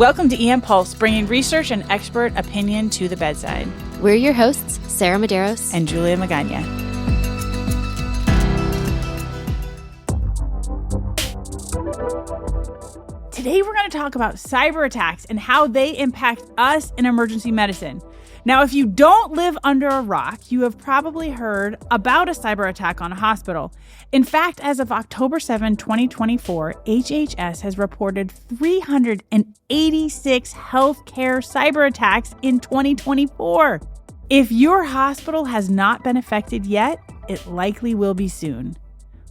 Welcome to EM Pulse, bringing research and expert opinion to the bedside. We're your hosts, Sarah Medeiros and Julia Magana. Today we're going to talk about cyber attacks and how they impact us in emergency medicine. Now, if you don't live under a rock, you have probably heard about a cyber attack on a hospital. In fact, as of October 7, 2024, HHS has reported 386 healthcare cyber attacks in 2024. If your hospital has not been affected yet, it likely will be soon.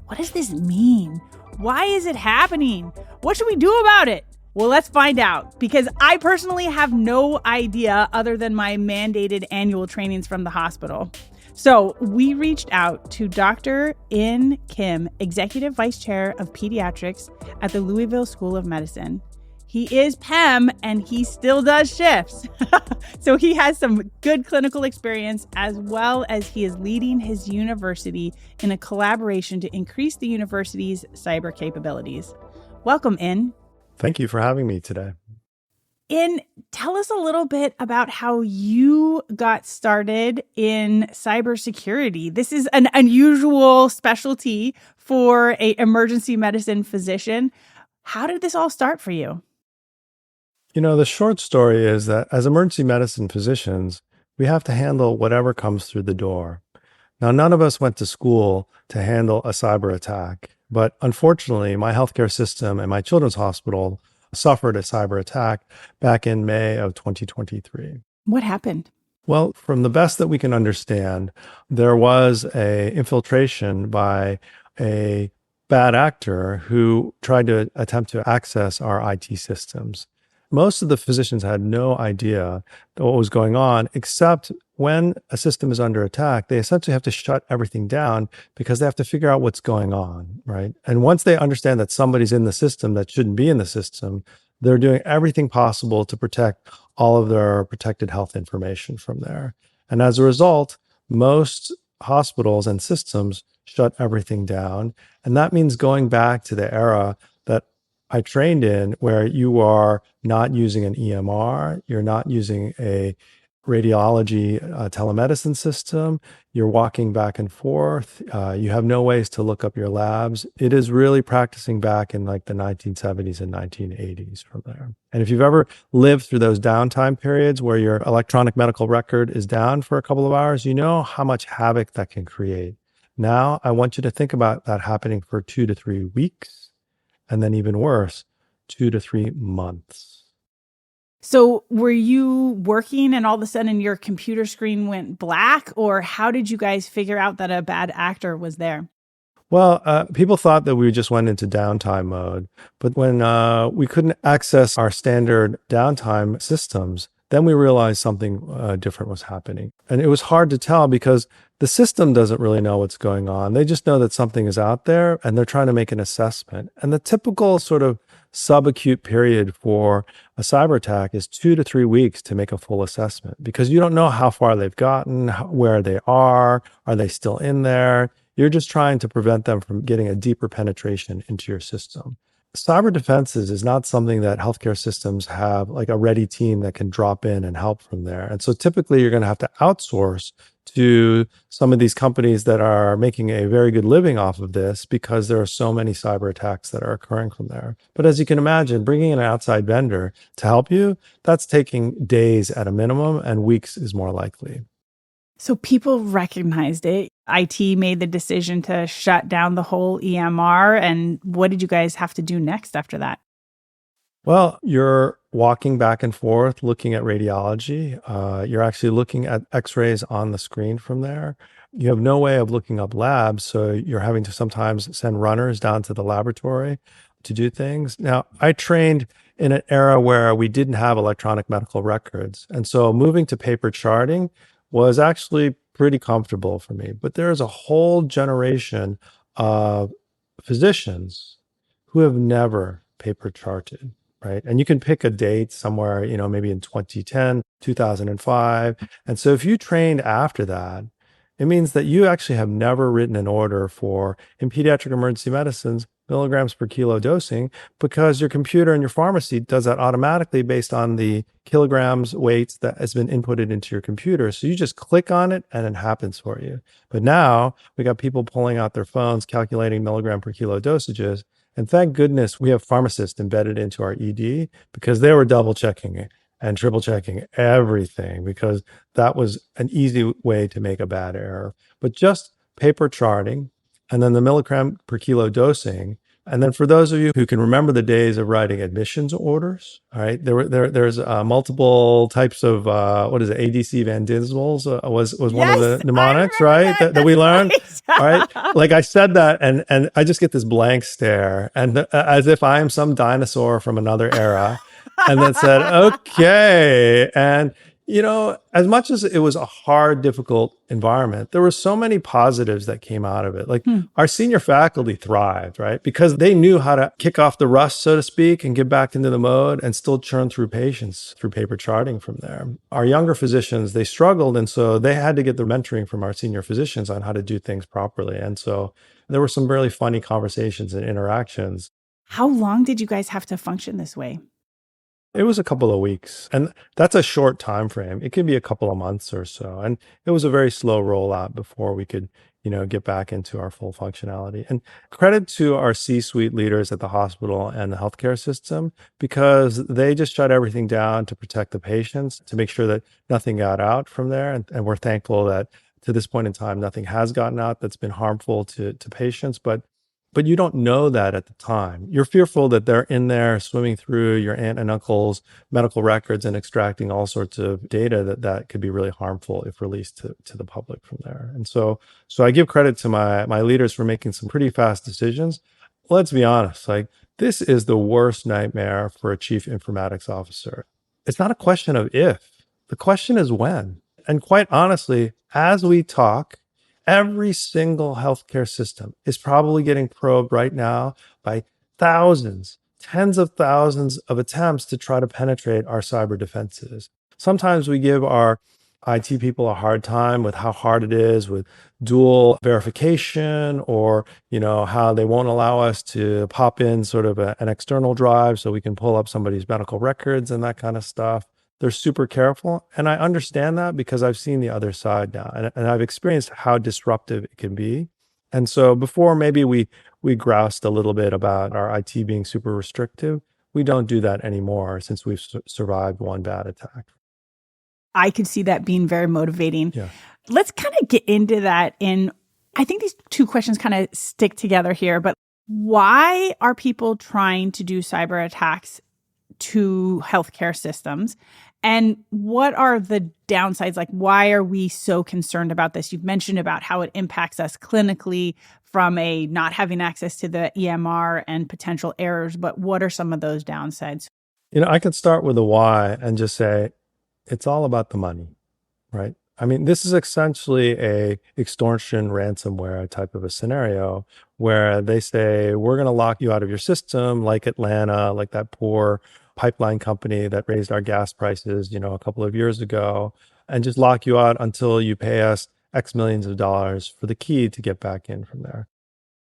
What does this mean? Why is it happening? What should we do about it? Well, let's find out, because I personally have no idea other than my mandated annual trainings from the hospital. So we reached out to Dr. In Kim, Executive Vice Chair of Pediatrics at the Louisville School of Medicine. He is PEM and he still does shifts. So he has some good clinical experience, as well as he is leading his university in a collaboration to increase the university's cyber capabilities. Welcome, In. Thank you for having me today. In, tell us a little bit about how you got started in cybersecurity. This is an unusual specialty for an emergency medicine physician. How did this all start for you? You know, the short story is that as emergency medicine physicians, we have to handle whatever comes through the door. Now, none of us went to school to handle a cyber attack. But unfortunately, my healthcare system and my children's hospital suffered a cyber attack back in May of 2023. What happened? Well, from the best that we can understand, there was an infiltration by a bad actor who tried to attempt to access our IT systems. Most of the physicians had no idea what was going on, except when a system is under attack, they essentially have to shut everything down because they have to figure out what's going on, right? And once they understand that somebody's in the system that shouldn't be in the system, they're doing everything possible to protect all of their protected health information from there. And as a result, most hospitals and systems shut everything down. And that means going back to the era that I trained in, where you are not using an EMR, you're not using a radiology telemedicine system, you're walking back and forth, you have no ways to look up your labs. It is really practicing back in like the 1970s and 1980s from there. And if you've ever lived through those downtime periods where your electronic medical record is down for a couple of hours, you know how much havoc that can create. Now, I want you to think about that happening for 2 to 3 weeks. And then even worse, 2 to 3 months. So were you working and all of a sudden your computer screen went black? Or how did you guys figure out that a bad actor was there? Well, people thought that we just went into downtime mode. But when we couldn't access our standard downtime systems, then we realized something different was happening. And it was hard to tell because the system doesn't really know what's going on. They just know that something is out there and they're trying to make an assessment. And the typical sort of subacute period for a cyber attack is 2 to 3 weeks to make a full assessment, because you don't know how far they've gotten, where they are they still in there? You're just trying to prevent them from getting a deeper penetration into your system. Cyber defenses is not something that healthcare systems have like a ready team that can drop in and help from there. And so typically you're going to have to outsource to some of these companies that are making a very good living off of this, because there are so many cyber attacks that are occurring from there. But as you can imagine, bringing in an outside vendor to help you, that's taking days at a minimum, and weeks is more likely. So people recognized it. IT made the decision to shut down the whole EMR. And what did you guys have to do next after that? Well, you're walking back and forth, looking at radiology. You're actually looking at x-rays on the screen from there. You have no way of looking up labs, so you're having to sometimes send runners down to the laboratory to do things. Now, I trained in an era where we didn't have electronic medical records. And so moving to paper charting was actually pretty comfortable for me. But there's a whole generation of physicians who have never paper charted, right? And you can pick a date somewhere, maybe in 2010, 2005. And so if you trained after that, It means that you actually have never written an order for, in pediatric emergency medicines, milligrams per kilo dosing, because your computer in your pharmacy does that automatically based on the kilograms weights that has been inputted into your computer. So you just click on it and it happens for you. But now we got people pulling out their phones, calculating milligram per kilo dosages. And thank goodness we have pharmacists embedded into our ED, because they were double checking it and triple checking everything, because that was an easy way to make a bad error. But just paper charting and then the milligram per kilo dosing. And then for those of you who can remember the days of writing admissions orders, all right, there's multiple types of ADC Van Dismals was one of the mnemonics, right? That we learned. All right, like I said that, and I just get this blank stare, and as if I am some dinosaur from another era, and then said, okay, and as much as it was a hard, difficult environment, there were so many positives that came out of it. Like our senior faculty thrived, right? Because they knew how to kick off the rust, so to speak, and get back into the mode and still churn through patients through paper charting from there. Our younger physicians, they struggled. And so they had to get the mentoring from our senior physicians on how to do things properly. And so there were some really funny conversations and interactions. How long did you guys have to function this way? It was a couple of weeks, and that's a short time frame. It could be a couple of months or so. And it was a very slow rollout before we could, get back into our full functionality. And credit to our C-suite leaders at the hospital and the healthcare system, because they just shut everything down to protect the patients, to make sure that nothing got out from there. And we're thankful that to this point in time, nothing has gotten out that's been harmful to patients. But you don't know that at the time. You're fearful that they're in there swimming through your aunt and uncle's medical records and extracting all sorts of data that could be really harmful if released to the public from there. And so I give credit to my leaders for making some pretty fast decisions. Let's be honest, like this is the worst nightmare for a chief informatics officer. It's not a question of if, the question is when. And quite honestly, as we talk, every single healthcare system is probably getting probed right now by thousands, tens of thousands of attempts to try to penetrate our cyber defenses. Sometimes we give our IT people a hard time with how hard it is with dual verification, or, how they won't allow us to pop in sort of an external drive so we can pull up somebody's medical records and that kind of stuff. They're super careful. And I understand that because I've seen the other side now, and I've experienced how disruptive it can be. And so before maybe we groused a little bit about our IT being super restrictive, we don't do that anymore since we've survived one bad attack. I could see that being very motivating. Yeah. Let's kind of get into that. And I think these two questions kind of stick together here, but why are people trying to do cyber attacks to healthcare systems? And what are the downsides? Like, why are we so concerned about this? You've mentioned about how it impacts us clinically from a not having access to the EMR and potential errors, but what are some of those downsides? I could start with the why and just say, it's all about the money, right? I mean, this is essentially a extortion ransomware type of a scenario where they say, we're going to lock you out of your system, like Atlanta, like that poor pipeline company that raised our gas prices, a couple of years ago, and just lock you out until you pay us X millions of dollars for the key to get back in from there.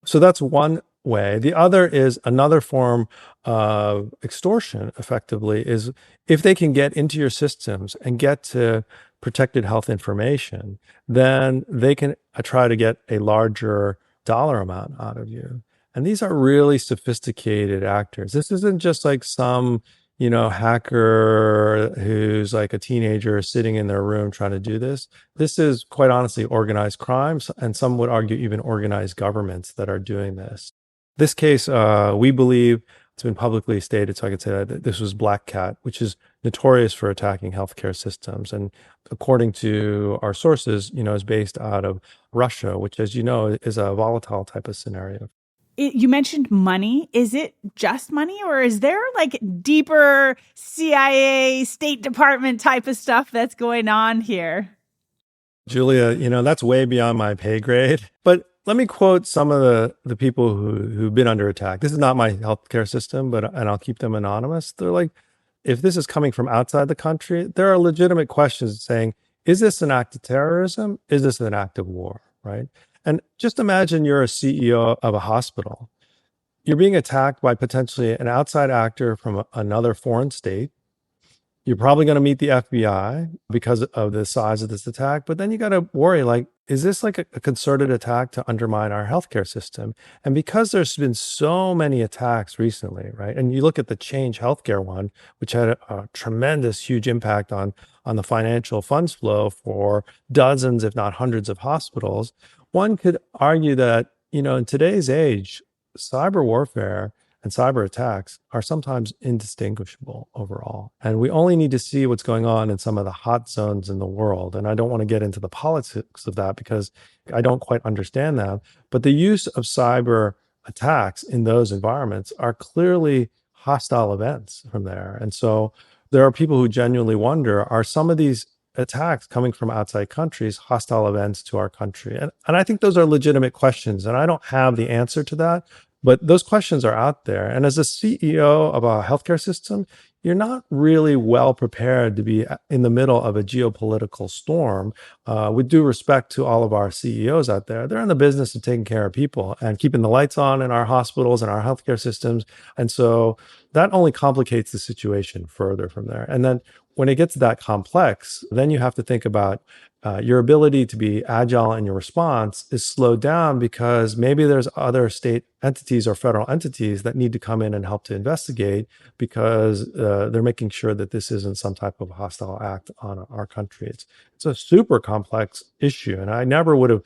So that's one way. The other is another form of extortion, effectively, is if they can get into your systems and get to protected health information, then they can try to get a larger dollar amount out of you. And these are really sophisticated actors. This isn't just like some hacker who's like a teenager sitting in their room trying to do this. This is quite honestly organized crimes, and some would argue even organized governments that are doing this. This case, we believe, it's been publicly stated, so I could say that this was Black Cat, which is notorious for attacking healthcare systems. And according to our sources, is based out of Russia, which, as you know, is a volatile type of scenario. You mentioned money. Is it just money, or is there like deeper CIA, State Department type of stuff that's going on here? Julia, that's way beyond my pay grade. But let me quote some of the people who've been under attack. This is not my healthcare system, and I'll keep them anonymous. They're like, if this is coming from outside the country, there are legitimate questions saying, Is this an act of terrorism? Is this an act of war, right? And just imagine you're a CEO of a hospital. You're being attacked by potentially an outside actor from another foreign state. You're probably going to meet the FBI because of the size of this attack, but then you got to worry, like, is this like a concerted attack to undermine our healthcare system? And because there's been so many attacks recently, right? And you look at the Change Healthcare one, which had a tremendous, huge impact on the financial funds flow for dozens, if not hundreds of hospitals. One could argue that, in today's age, cyber warfare and cyber attacks are sometimes indistinguishable overall. And we only need to see what's going on in some of the hot zones in the world. And I don't want to get into the politics of that because I don't quite understand that. But the use of cyber attacks in those environments are clearly hostile events from there. And so there are people who genuinely wonder, are some of these attacks coming from outside countries hostile events to our country? And I think those are legitimate questions. And I don't have the answer to that. But those questions are out there. And as a CEO of a healthcare system, you're not really well prepared to be in the middle of a geopolitical storm. With due respect to all of our CEOs out there, they're in the business of taking care of people and keeping the lights on in our hospitals and our healthcare systems. And so that only complicates the situation further from there. And then when it gets that complex, then you have to think about your ability to be agile in your response is slowed down because maybe there's other state entities or federal entities that need to come in and help to investigate because they're making sure that this isn't some type of hostile act on our country. It's a super complex issue. And I never would have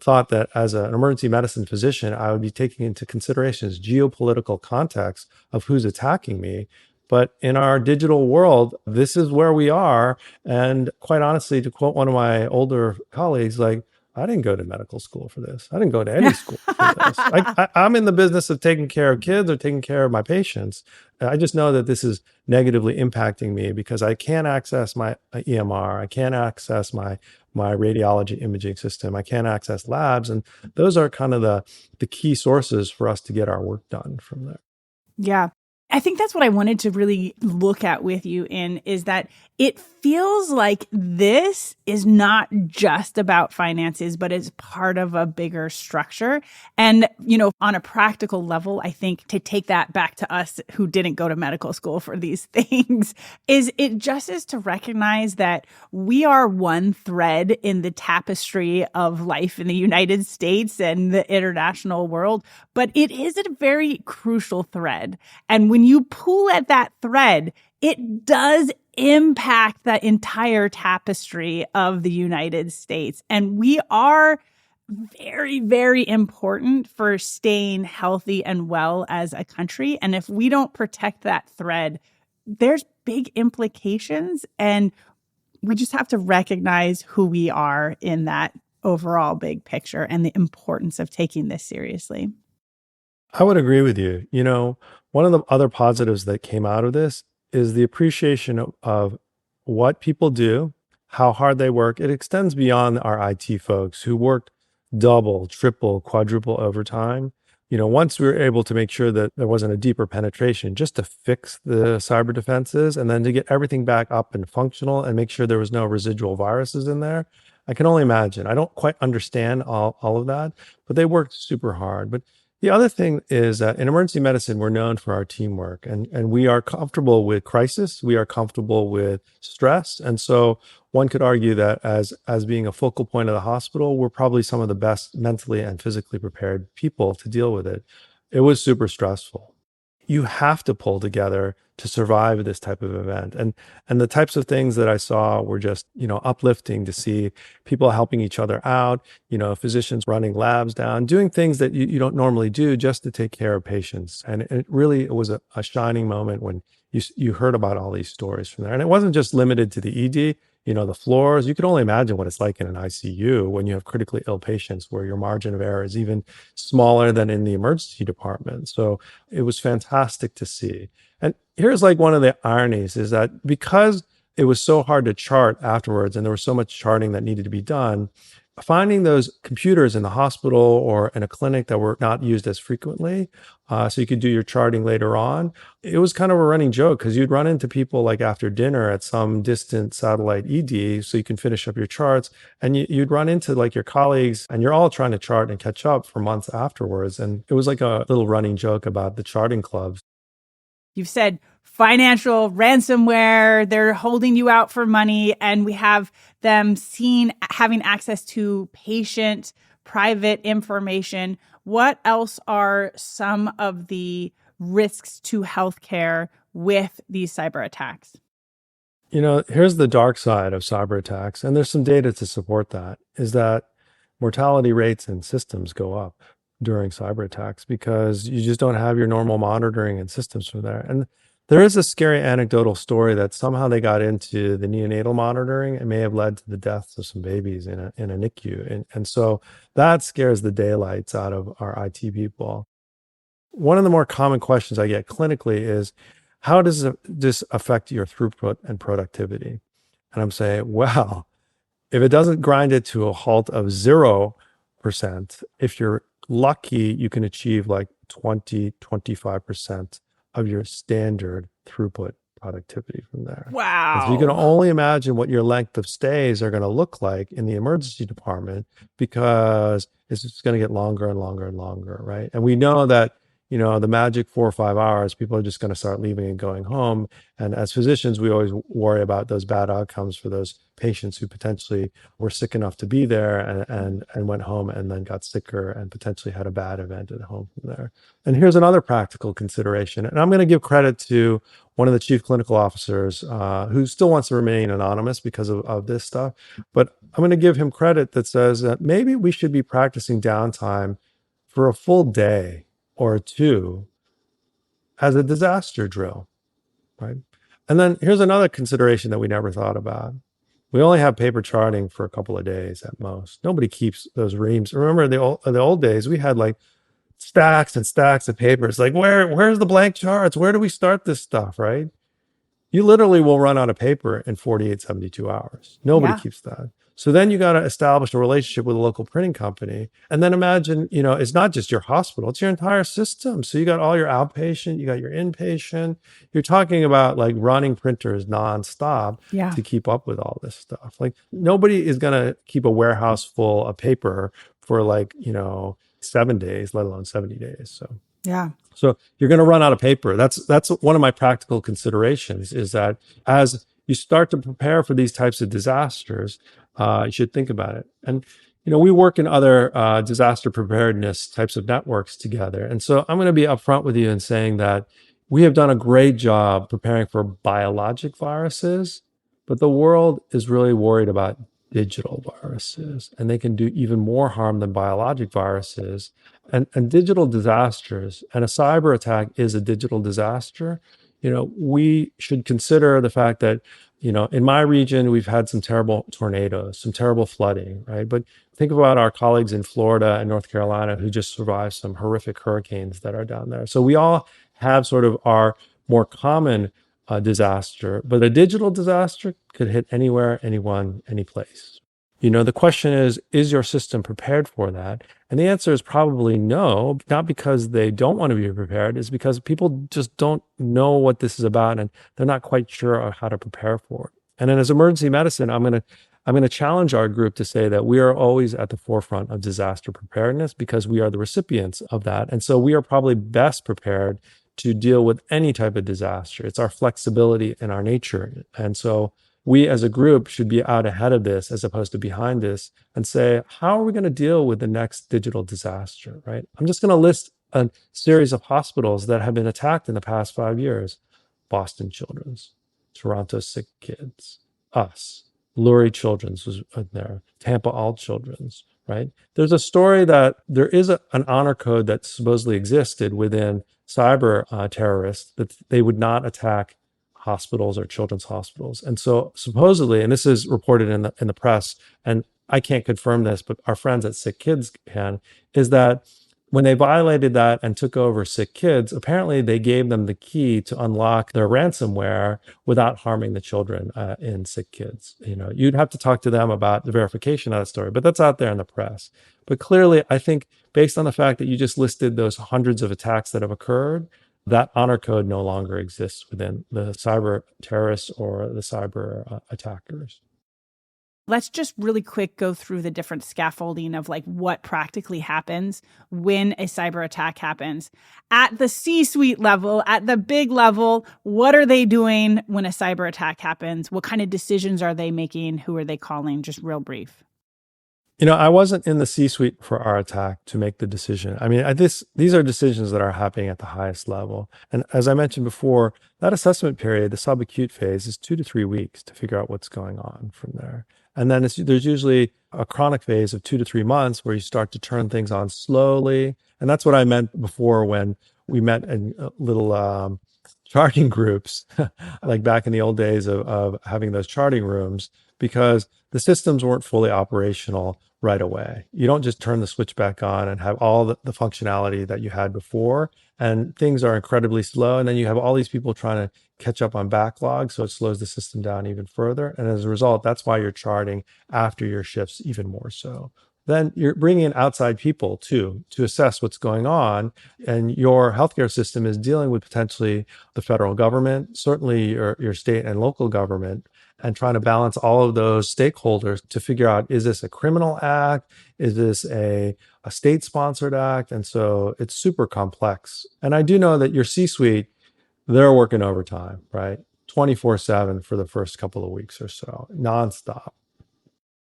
thought that as an emergency medicine physician, I would be taking into consideration geopolitical context of who's attacking me. But in our digital world, this is where we are. And quite honestly, to quote one of my older colleagues, like, I didn't go to medical school for this. I didn't go to any school for this. I'm in the business of taking care of kids or taking care of my patients. I just know that this is negatively impacting me because I can't access my EMR. I can't access my radiology imaging system. I can't access labs. And those are kind of the key sources for us to get our work done from there. Yeah. I think that's what I wanted to really look at with you is that it feels like this is not just about finances, but is part of a bigger structure. And, on a practical level, I think to take that back to us who didn't go to medical school for these things is to recognize that we are one thread in the tapestry of life in the United States and the international world, but it is a very crucial thread. And when you pull at that thread, it does impact the entire tapestry of the United States. And we are very, very important for staying healthy and well as a country. And if we don't protect that thread, there's big implications. And we just have to recognize who we are in that overall big picture and the importance of taking this seriously. I would agree with you. One of the other positives that came out of this is the appreciation of what people do, how hard they work. It extends beyond our IT folks who worked double, triple, quadruple overtime. Once we were able to make sure that there wasn't a deeper penetration, just to fix the cyber defenses and then to get everything back up and functional and make sure there was no residual viruses in there. I can only imagine. I don't quite understand all of that, but they worked super hard. But the other thing is that in emergency medicine, we're known for our teamwork and we are comfortable with crisis. We are comfortable with stress. And so one could argue that as being a focal point of the hospital, we're probably some of the best mentally and physically prepared people to deal with it. It was super stressful. You have to pull together to survive this type of event. And the types of things that I saw were just, uplifting to see people helping each other out, physicians running labs down, doing things that you don't normally do just to take care of patients. And it was a shining moment when you heard about all these stories from there. And it wasn't just limited to the ED, the floors. You can only imagine what it's like in an ICU when you have critically ill patients where your margin of error is even smaller than in the emergency department. So it was fantastic to see. And here's like one of the ironies is that because it was so hard to chart afterwards and there was so much charting that needed to be done, finding those computers in the hospital or in a clinic that were not used as frequently, so you could do your charting later on, it was kind of a running joke because you'd run into people like after dinner at some distant satellite ED so you can finish up your charts, and you'd run into like your colleagues and you're all trying to chart and catch up for months afterwards. And it was like a little running joke about the charting clubs. You've said financial ransomware, they're holding you out for money, and we have them having access to patient private information. What else are some of the risks to healthcare with these cyber attacks? Here's the dark side of cyber attacks, and there's some data to support that, is that mortality rates in systems go up during cyber attacks because you just don't have your normal monitoring and systems from there. And there is a scary anecdotal story that somehow they got into the neonatal monitoring and may have led to the deaths of some babies in a NICU. And so that scares the daylights out of our IT people. One of the more common questions I get clinically is, how does this affect your throughput and productivity? And I'm saying, well, if it doesn't grind it to a halt of 0%, if you're lucky, you can achieve like 20-25% of your standard throughput productivity from there. Wow. And so you can only imagine what your length of stays are going to look like in the emergency department, because it's just going to get longer and longer and longer, right? And we know that the magic 4 or 5 hours, people are just going to start leaving and going home. And as physicians, we always worry about those bad outcomes for those patients who potentially were sick enough to be there and went home and then got sicker and potentially had a bad event at home from there. And here's another practical consideration. And I'm going to give credit to one of the chief clinical officers who still wants to remain anonymous because of this stuff. But I'm going to give him credit that says that maybe we should be practicing downtime for a full day or two as a disaster drill, right? And then here's another consideration that we never thought about. We only have paper charting for a couple of days at most. Nobody keeps those reams. Remember the old days, we had like stacks and stacks of papers. Like where's the blank charts? Where do we start this stuff, right? You literally will run out of paper in 48, 72 hours. Nobody keeps that. So then you got to establish a relationship with a local printing company. And then imagine, it's not just your hospital, it's your entire system. So you got all your outpatient, you got your inpatient. You're talking about like running printers nonstop to keep up with all this stuff. Like nobody is going to keep a warehouse full of paper for 7 days, let alone 70 days. So you're going to run out of paper. That's one of my practical considerations, is that as you start to prepare for these types of disasters, you should think about it. And, we work in other disaster preparedness types of networks together. And so I'm going to be upfront with you in saying that we have done a great job preparing for biologic viruses, but the world is really worried about digital viruses, and they can do even more harm than biologic viruses. And digital disasters, and a cyber attack is a digital disaster. We should consider the fact that, in my region, we've had some terrible tornadoes, some terrible flooding, right? But think about our colleagues in Florida and North Carolina who just survived some horrific hurricanes that are down there. So we all have sort of our more common disaster, but a digital disaster could hit anywhere, anyone, any place. The question is your system prepared for that? And the answer is probably no, not because they don't want to be prepared, it's because people just don't know what this is about and they're not quite sure how to prepare for it. And then as emergency medicine, I'm going to challenge our group to say that we are always at the forefront of disaster preparedness because we are the recipients of that. And so we are probably best prepared to deal with any type of disaster. It's our flexibility and our nature. And so we as a group should be out ahead of this as opposed to behind this and say, how are we going to deal with the next digital disaster, right? I'm just going to list a series of hospitals that have been attacked in the past 5 years. Boston Children's, Toronto Sick Kids, us, Lurie Children's was there, Tampa All Children's, right? There's a story that there is an honor code that supposedly existed within cyber terrorists that they would not attack hospitals or children's hospitals. And so supposedly, and this is reported in the press, and I can't confirm this, but our friends at Sick Kids can, is that when they violated that and took over sick kids, apparently they gave them the key to unlock their ransomware without harming the children in sick kids. You'd have to talk to them about the verification of that story, but that's out there in the press. But clearly, I think based on the fact that you just listed those hundreds of attacks that have occurred, that honor code no longer exists within the cyber terrorists or the cyber attackers. Let's just really quick go through the different scaffolding of like what practically happens when a cyber attack happens. At the C-suite level, at the big level, what are they doing when a cyber attack happens? What kind of decisions are they making? Who are they calling? Just real brief. I wasn't in the C-suite for our attack to make the decision. I mean, these are decisions that are happening at the highest level. And as I mentioned before, that assessment period, the subacute phase, is 2 to 3 weeks to figure out what's going on from there. And then there's usually a chronic phase of 2 to 3 months where you start to turn things on slowly. And that's what I meant before when we met in little charting groups, like back in the old days of having those charting rooms, because the systems weren't fully operational right away. You don't just turn the switch back on and have all the functionality that you had before, and things are incredibly slow. And then you have all these people trying to catch up on backlog, so it slows the system down even further. And as a result, that's why you're charting after your shifts even more so. Then you're bringing in outside people too to assess what's going on. And your healthcare system is dealing with potentially the federal government, certainly your state and local government, and trying to balance all of those stakeholders to figure out, is this a criminal act? Is this a state-sponsored act? And so it's super complex. And I do know that your C-suite, they're working overtime, right? 24/7 for the first couple of weeks or so, nonstop.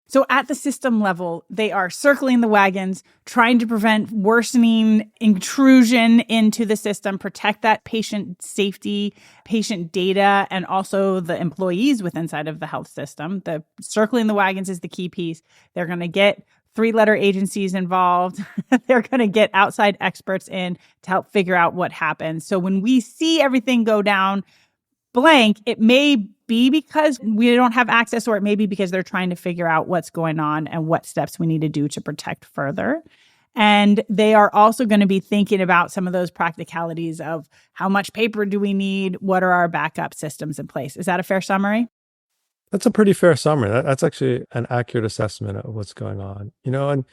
So at the system level, they are circling the wagons, trying to prevent worsening intrusion into the system, protect that patient safety, patient data, and also the employees within inside of the health system. The circling the wagons is the key piece. They're going to get 3-letter agencies involved. They're going to get outside experts in to help figure out what happens. So when we see everything go down blank, it may be because we don't have access, or it may be because they're trying to figure out what's going on and what steps we need to do to protect further. And they are also going to be thinking about some of those practicalities of how much paper do we need? What are our backup systems in place? Is that a fair summary? That's a pretty fair summary. That's actually an accurate assessment of what's going on. And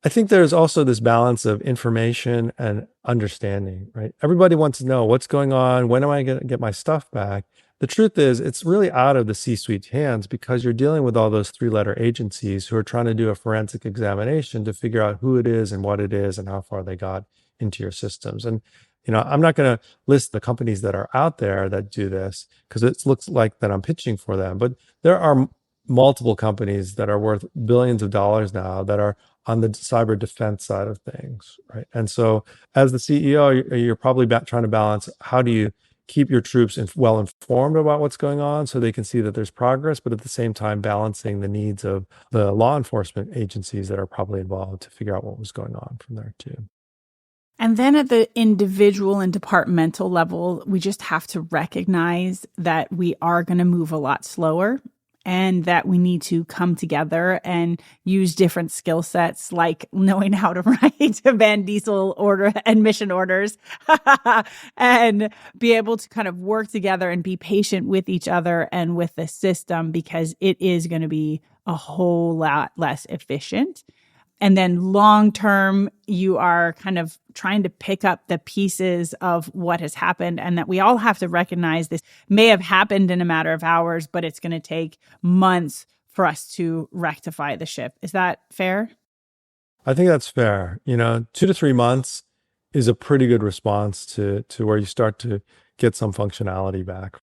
I think there's also this balance of information and understanding, right? Everybody wants to know what's going on. When am I going to get my stuff back? The truth is, it's really out of the C-suite's hands because you're dealing with all those 3-letter agencies who are trying to do a forensic examination to figure out who it is and what it is and how far they got into your systems. And I'm not going to list the companies that are out there that do this because it looks like that I'm pitching for them. But there are multiple companies that are worth billions of dollars now that are on the cyber defense side of things, right? And so as the CEO, you're probably trying to balance, how do you keep your troops well informed about what's going on so they can see that there's progress, but at the same time balancing the needs of the law enforcement agencies that are probably involved to figure out what was going on from there too. And then at the individual and departmental level, we just have to recognize that we are going to move a lot slower and that we need to come together and use different skill sets, like knowing how to write a Van Diesel order admission orders and be able to kind of work together and be patient with each other and with the system, because it is going to be a whole lot less efficient. And then long term, you are kind of trying to pick up the pieces of what has happened, and that we all have to recognize this may have happened in a matter of hours, but it's going to take months for us to rectify the ship. Is that fair? I think that's fair. 2 to 3 months is a pretty good response to where you start to get some functionality back.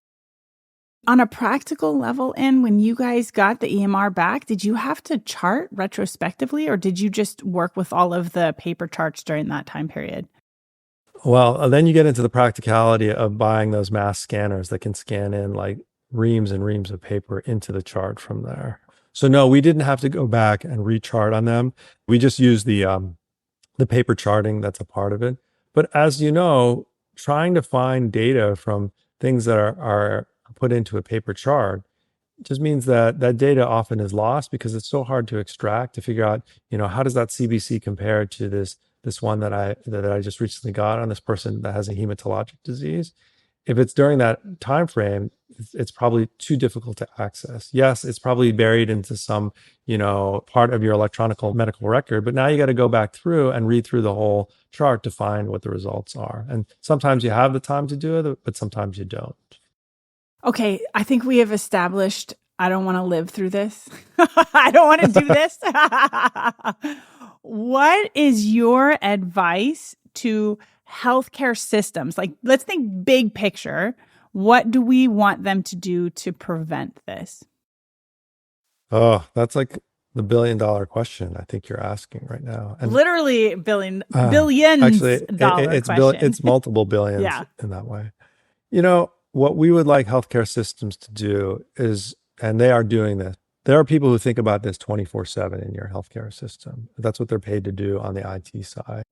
On a practical level, when you guys got the EMR back, did you have to chart retrospectively, or did you just work with all of the paper charts during that time period? Well, then you get into the practicality of buying those mass scanners that can scan in like reams and reams of paper into the chart from there. So no, we didn't have to go back and rechart on them. We just used the paper charting that's a part of it. But as you know, trying to find data from things that are put into a paper chart just means that that data often is lost because it's so hard to extract, to figure out, how does that CBC compare to this this one that I just recently got on this person that has a hematologic disease. If it's during that time frame, it's probably too difficult to access. Yes, it's probably buried into some, part of your electronic medical record, but now you got to go back through and read through the whole chart to find what the results are. And sometimes you have the time to do it, but sometimes you don't. Okay, I think we have established I don't want to live through this. I don't want to do this. What is your advice to healthcare systems? Like, let's think big picture. What do we want them to do to prevent this? Oh, that's like the $1 billion question I think you're asking right now. And literally billions actually, dollar question. It's multiple billions Yeah. in that way. What we would like healthcare systems to do is, and they are doing this, there are people who think about this 24/7 in your healthcare system. That's what they're paid to do on the IT side.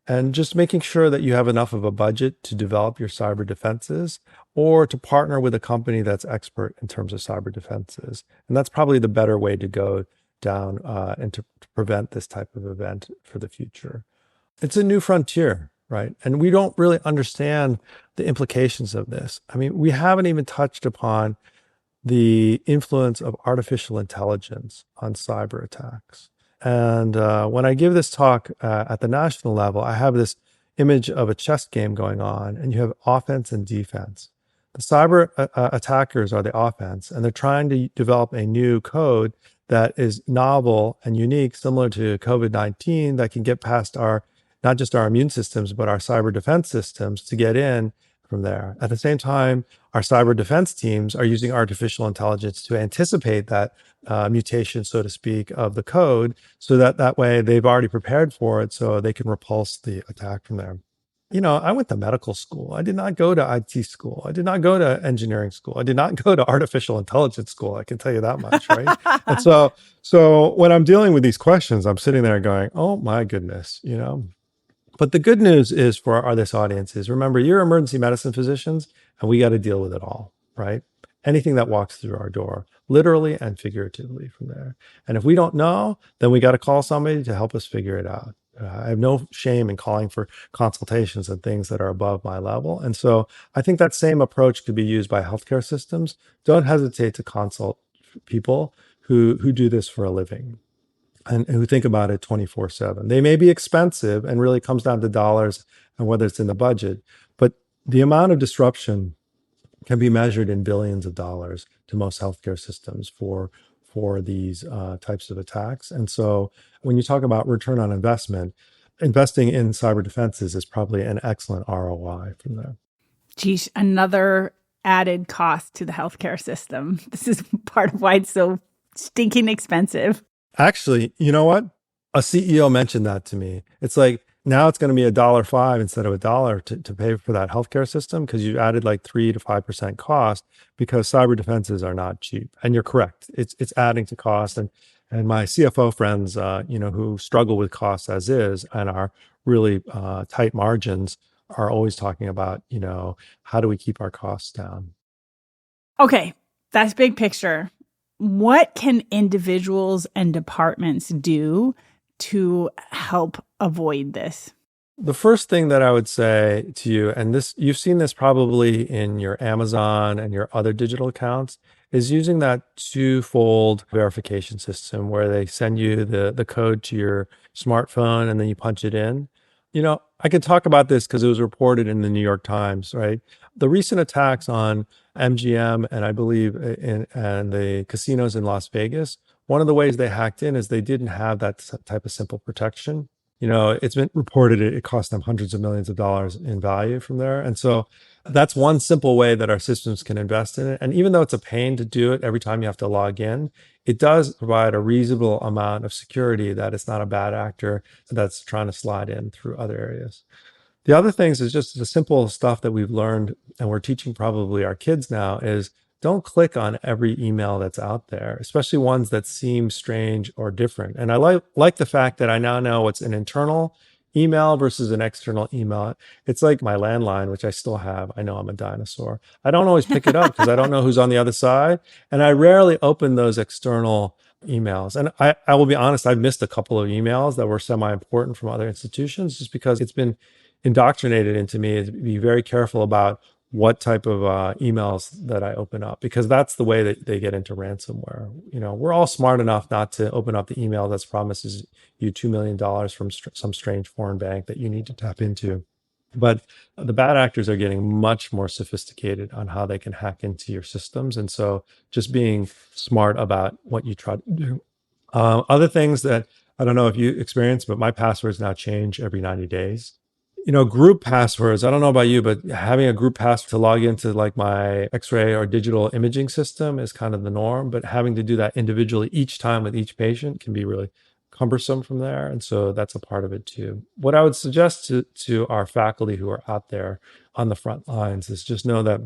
And just making sure that you have enough of a budget to develop your cyber defenses or to partner with a company that's expert in terms of cyber defenses. And that's probably the better way to go down and to prevent this type of event for the future. It's a new frontier, right? And we don't really understand the implications of this. I mean, we haven't even touched upon the influence of artificial intelligence on cyber attacks. And when I give this talk at the national level, I have this image of a chess game going on, and you have offense and defense. The cyber attackers are the offense, and they're trying to develop a new code that is novel and unique, similar to COVID-19, that can get past not just our immune systems, but our cyber defense systems to get in from there. At the same time, our cyber defense teams are using artificial intelligence to anticipate that mutation, so to speak, of the code, so that way they've already prepared for it, so they can repulse the attack from there. I went to medical school. I did not go to IT school. I did not go to engineering school. I did not go to artificial intelligence school. I can tell you that much, right? And so when I'm dealing with these questions, I'm sitting there going, oh my goodness, But the good news is for this audience is, remember, you're emergency medicine physicians, and we got to deal with it all, right? Anything that walks through our door, literally and figuratively from there. And if we don't know, then we got to call somebody to help us figure it out. I have no shame in calling for consultations and things that are above my level. And so I think that same approach could be used by healthcare systems. Don't hesitate to consult people who do this for a living and who think about it 24/7. They may be expensive and really comes down to dollars and whether it's in the budget, but the amount of disruption can be measured in billions of dollars to most healthcare systems for these types of attacks. And so when you talk about return on investment, investing in cyber defenses is probably an excellent ROI from there. Geez, another added cost to the healthcare system. This is part of why it's so stinking expensive. Actually, you know what? A CEO mentioned that to me. It's like, now it's going to be $1.05 instead of $1 to pay for that healthcare system because you added like 3 to 5% cost because cyber defenses are not cheap. And you're correct. It's adding to cost. And my CFO friends, who struggle with costs as is and are really tight margins are always talking about, how do we keep our costs down? Okay, that's big picture. What can individuals and departments do to help avoid this? The first thing that I would say to you, and this you've seen this probably in your Amazon and your other digital accounts, is using that twofold verification system where they send you the code to your smartphone and then you punch it in. I could talk about this because it was reported in the New York Times, right? The recent attacks on MGM and I believe and the casinos in Las Vegas, one of the ways they hacked in is they didn't have that type of simple protection. It's been reported it cost them hundreds of millions of dollars in value from there. And so that's one simple way that our systems can invest in it. And even though it's a pain to do it every time you have to log in, it does provide a reasonable amount of security that it's not a bad actor that's trying to slide in through other areas. The other things is just the simple stuff that we've learned and we're teaching probably our kids now is don't click on every email that's out there, especially ones that seem strange or different. And I like the fact that I now know what's an internal email versus an external email. It's like my landline, which I still have. I know I'm a dinosaur. I don't always pick it up because I don't know who's on the other side. And I rarely open those external emails. And I will be honest, I've missed a couple of emails that were semi-important from other institutions just because it's been indoctrinated into me to be very careful about what type of emails that I open up, because that's the way that they get into ransomware. We're all smart enough not to open up the email that promises you $2 million from some strange foreign bank that you need to tap into. But the bad actors are getting much more sophisticated on how they can hack into your systems. And so just being smart about what you try to do. Other things that I don't know if you experience, but my passwords now change every 90 days. Group passwords, I don't know about you, but having a group password to log into like my X-ray or digital imaging system is kind of the norm, but having to do that individually each time with each patient can be really cumbersome from there. And so that's a part of it too. What I would suggest to our faculty who are out there on the front lines is just know that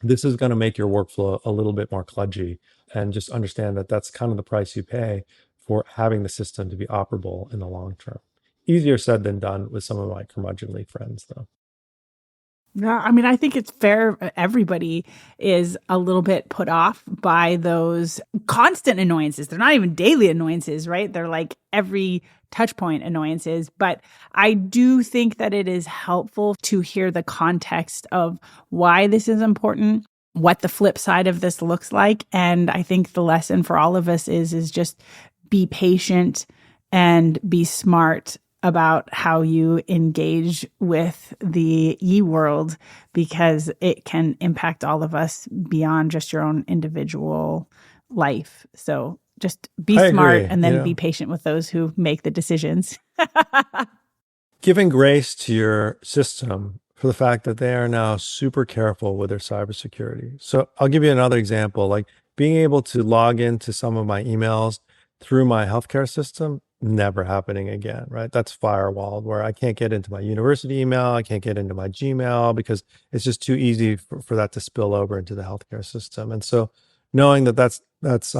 this is going to make your workflow a little bit more kludgy, and just understand that that's kind of the price you pay for having the system to be operable in the long term. Easier said than done with some of my curmudgeonly friends, though. Yeah, I mean, I think it's fair. Everybody is a little bit put off by those constant annoyances. They're not even daily annoyances, right? They're like every touch point annoyances. But I do think that it is helpful to hear the context of why this is important, what the flip side of this looks like. And I think the lesson for all of us is just be patient and be smart about how you engage with the e-world, because it can impact all of us beyond just your own individual life. So just be smart and then be patient with those who make the decisions. Giving grace to your system for the fact that they are now super careful with their cybersecurity. So I'll give you another example, like being able to log into some of my emails through my healthcare system, never happening again, right? That's firewalled, where I can't get into my university email. I can't get into my Gmail because it's just too easy for that to spill over into the healthcare system. And so knowing that that's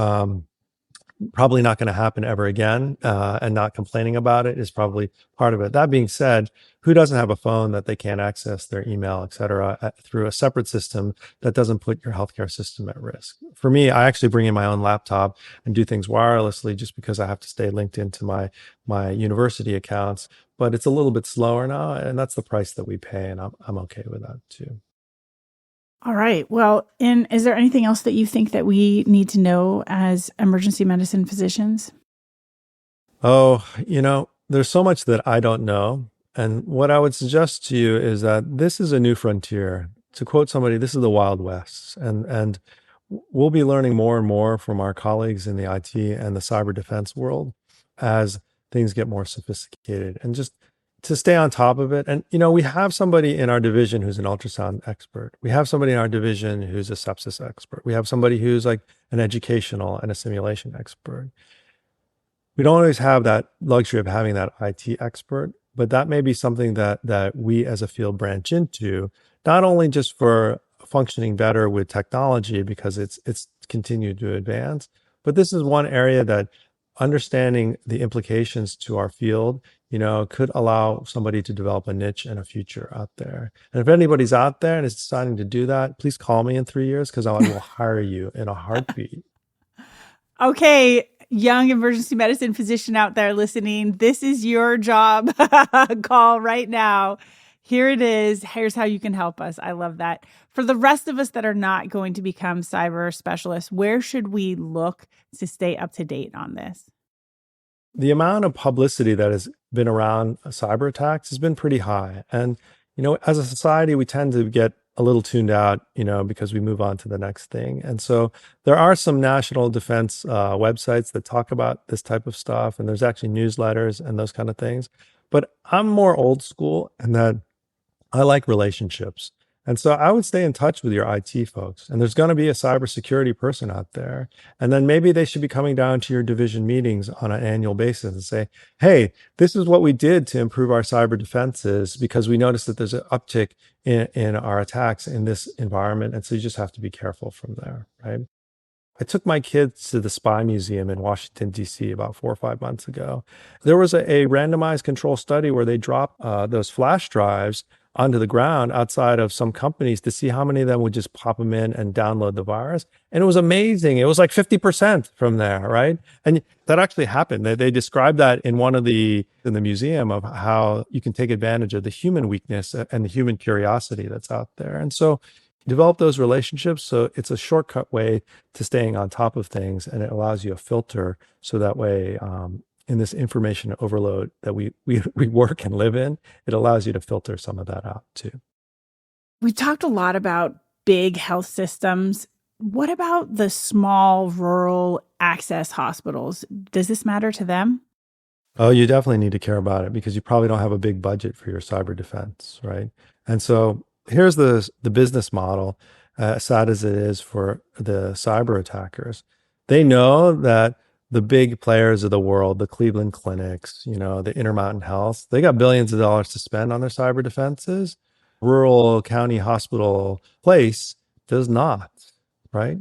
probably not going to happen ever again, and not complaining about it is probably part of it. That being said, who doesn't have a phone that they can't access their email, et cetera, through a separate system that doesn't put your healthcare system at risk? For me, I actually bring in my own laptop and do things wirelessly just because I have to stay linked into my university accounts. But it's a little bit slower now, and that's the price that we pay, and I'm okay with that too. All right. Well, is there anything else that you think that we need to know as emergency medicine physicians? Oh, there's so much that I don't know. And what I would suggest to you is that this is a new frontier. To quote somebody, this is the Wild West. And we'll be learning more and more from our colleagues in the IT and the cyber defense world as things get more sophisticated. And just to stay on top of it. And, we have somebody in our division who's an ultrasound expert. We have somebody in our division who's a sepsis expert. We have somebody who's like an educational and a simulation expert. We don't always have that luxury of having that IT expert, but that may be something that we as a field branch into, not only just for functioning better with technology because it's continued to advance, but this is one area that understanding the implications to our field, could allow somebody to develop a niche and a future out there. And if anybody's out there and is deciding to do that, please call me in 3 years because I will hire you in a heartbeat. Okay, young emergency medicine physician out there listening, this is your job. Call right now. Here it is. Here's how you can help us. I love that. For the rest of us that are not going to become cyber specialists, where should we look to stay up to date on this? The amount of publicity that has been around cyber attacks has been pretty high. And, as a society, we tend to get a little tuned out, because we move on to the next thing. And so there are some national defense websites that talk about this type of stuff. And there's actually newsletters and those kind of things. But I'm more old school in that I like relationships. And so I would stay in touch with your IT folks. And there's going to be a cybersecurity person out there. And then maybe they should be coming down to your division meetings on an annual basis and say, hey, this is what we did to improve our cyber defenses because we noticed that there's an uptick in our attacks in this environment. And so you just have to be careful from there, right? I took my kids to the Spy Museum in Washington, D.C. about 4 or 5 months ago. There was a randomized control study where they dropped those flash drives onto the ground outside of some companies to see how many of them would just pop them in and download the virus. And it was amazing. It was like 50% from there, right? And that actually happened. They described that in in the museum of how you can take advantage of the human weakness and the human curiosity that's out there. And so develop those relationships. So it's a shortcut way to staying on top of things, and it allows you a filter. So that way, in this information overload that we work and live in, it allows you to filter some of that out too. We talked a lot about big health systems. What about the small rural access hospitals? Does this matter to them? Oh, you definitely need to care about it because you probably don't have a big budget for your cyber defense, right? And so here's the business model, sad as it is for the cyber attackers. They know that the big players of the world, the Cleveland Clinics, the Intermountain Health, they got billions of dollars to spend on their cyber defenses. Rural county hospital place does not, right?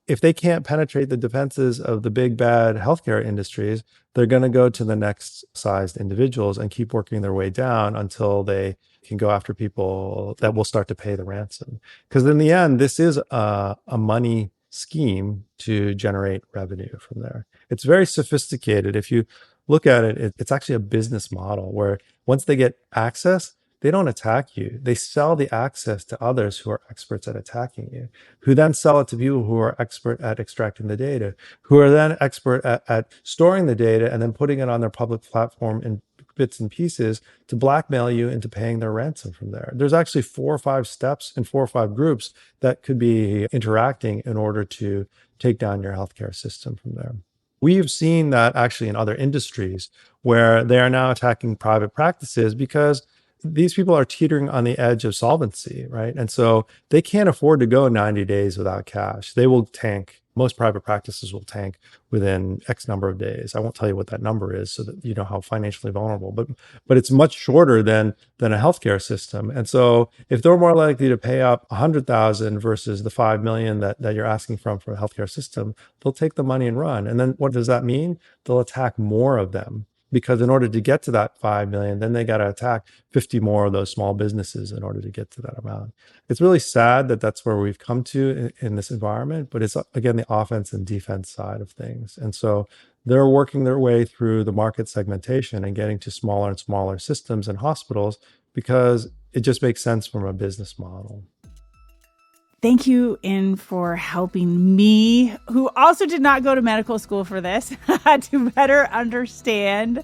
If they can't penetrate the defenses of the big bad healthcare industries, they're going to go to the next sized individuals and keep working their way down until they can go after people that will start to pay the ransom. Because in the end, this is a money scheme to generate revenue from there. It's very sophisticated. If you look at it, it's actually a business model where once they get access, they don't attack you. They sell the access to others who are experts at attacking you, who then sell it to people who are expert at extracting the data, who are then expert at storing the data and then putting it on their public platform in bits and pieces to blackmail you into paying their ransom from there. There's actually 4 or 5 steps and 4 or 5 groups that could be interacting in order to take down your healthcare system from there. We've seen that actually in other industries where they are now attacking private practices because these people are teetering on the edge of solvency, right? And so they can't afford to go 90 days without cash. They will tank. Most private practices will tank within X number of days. I won't tell you what that number is so that you know how financially vulnerable, but it's much shorter than a healthcare system. And so if they're more likely to pay up 100,000 versus the 5 million that you're asking from a healthcare system, they'll take the money and run. And then what does that mean? They'll attack more of them. Because in order to get to that 5 million, then they got to attack 50 more of those small businesses in order to get to that amount. It's really sad that that's where we've come to in this environment, but it's, again, the offense and defense side of things. And so they're working their way through the market segmentation and getting to smaller and smaller systems and hospitals because it just makes sense from a business model. Thank you, In, for helping me, who also did not go to medical school for this, to better understand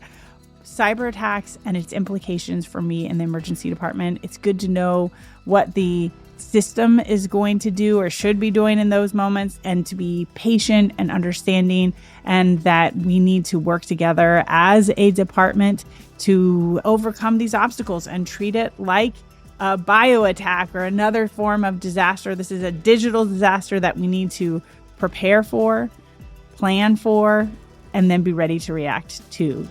cyber attacks and its implications for me in the emergency department. It's good to know what the system is going to do or should be doing in those moments, and to be patient and understanding, and that we need to work together as a department to overcome these obstacles and treat it like a bio attack or another form of disaster. This is a digital disaster that we need to prepare for, plan for, and then be ready to react to.